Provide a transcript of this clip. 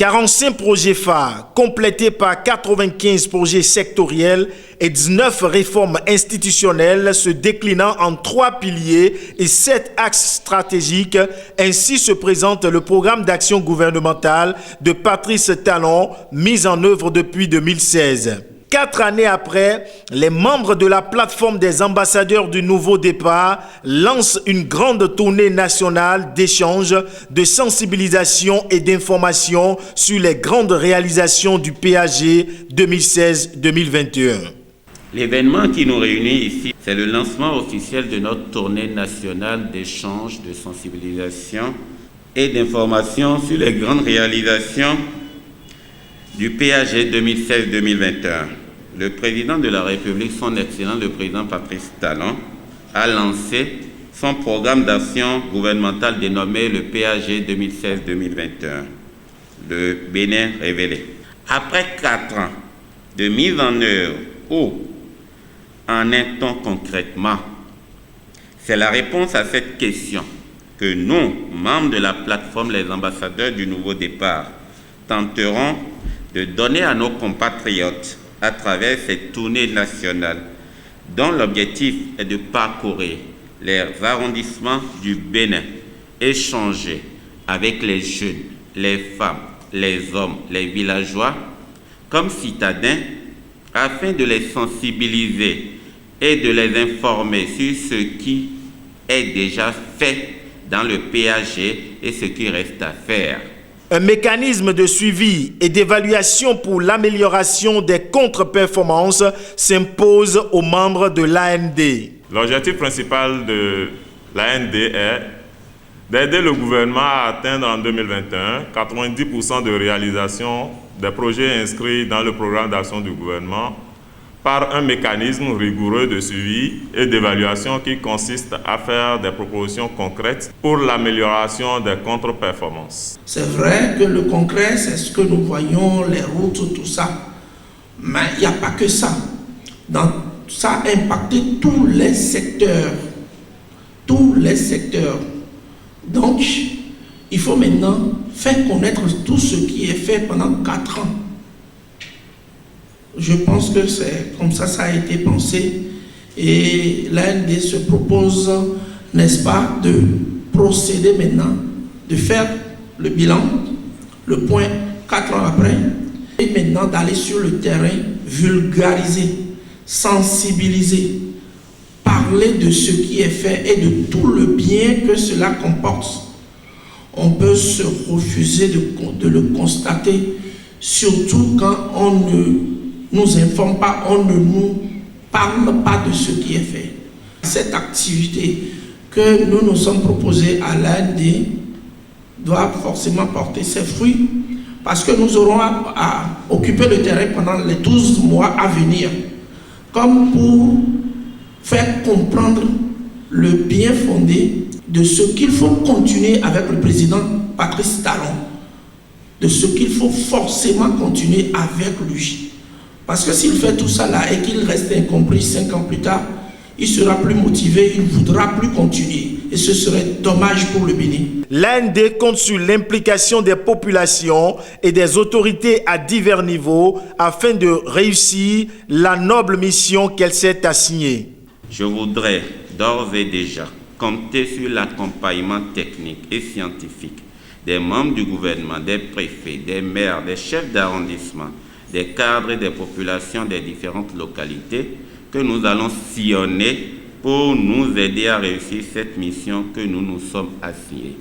45 projets phares, complétés par 95 projets sectoriels et 19 réformes institutionnelles se déclinant en 3 piliers et 7 axes stratégiques. Ainsi se présente le programme d'action gouvernementale de Patrice Talon, mis en œuvre depuis 2016. 4 années après, les membres de la plateforme des ambassadeurs du Nouveau Départ lancent une grande tournée nationale d'échanges, de sensibilisation et d'information sur les grandes réalisations du PAG 2016-2021. L'événement qui nous réunit ici, c'est le lancement officiel de notre tournée nationale d'échanges, de sensibilisation et d'information sur les grandes réalisations du PAG 2016-2021. Le président de la République, son Excellence le président Patrice Talon, a lancé son programme d'action gouvernementale dénommé le PAG 2016-2021, le Bénin révélé. Après 4 ans de mise en œuvre, où en est-on concrètement? C'est la réponse à cette question que nous, membres de la plateforme Les Ambassadeurs du Nouveau Départ, tenterons de donner à nos compatriotes à travers cette tournée nationale dont l'objectif est de parcourir les arrondissements du Bénin, échanger avec les jeunes, les femmes, les hommes, les villageois comme citadins afin de les sensibiliser et de les informer sur ce qui est déjà fait dans le PAG et ce qui reste à faire. Un mécanisme de suivi et d'évaluation pour l'amélioration des contre-performances s'impose aux membres de l'AND. L'objectif principal de l'AND est d'aider le gouvernement à atteindre en 2021 90% de réalisation des projets inscrits dans le programme d'action du gouvernement par un mécanisme rigoureux de suivi et d'évaluation qui consiste à faire des propositions concrètes pour l'amélioration des contre-performances. C'est vrai que le concret, c'est ce que nous voyons, les routes, tout ça. Mais il n'y a pas que ça. Ça a impacté tous les secteurs. Tous les secteurs. Donc, il faut maintenant faire connaître tout ce qui est fait pendant 4 ans. Je pense que c'est comme ça a été pensé et l'AND se propose, n'est-ce pas, de procéder maintenant, de faire le bilan, le point 4 ans après, et maintenant d'aller sur le terrain, vulgariser, sensibiliser, parler de ce qui est fait et de tout le bien que cela comporte. On peut se refuser de le constater, surtout quand on ne nous informe pas, on ne nous parle pas de ce qui est fait. Cette activité que nous nous sommes proposés à l'AND doit forcément porter ses fruits parce que nous aurons à occuper le terrain pendant les 12 mois à venir, comme pour faire comprendre le bien fondé de ce qu'il faut continuer avec le président Patrice Talon, de ce qu'il faut forcément continuer avec lui. Parce que s'il fait tout ça là et qu'il reste incompris 5 ans plus tard, il sera plus motivé, il ne voudra plus continuer. Et ce serait dommage pour le Bénin. L'AND compte sur l'implication des populations et des autorités à divers niveaux afin de réussir la noble mission qu'elle s'est assignée. Je voudrais d'ores et déjà compter sur l'accompagnement technique et scientifique des membres du gouvernement, des préfets, des maires, des chefs d'arrondissement, des cadres et des populations des différentes localités que nous allons sillonner pour nous aider à réussir cette mission que nous nous sommes assignés.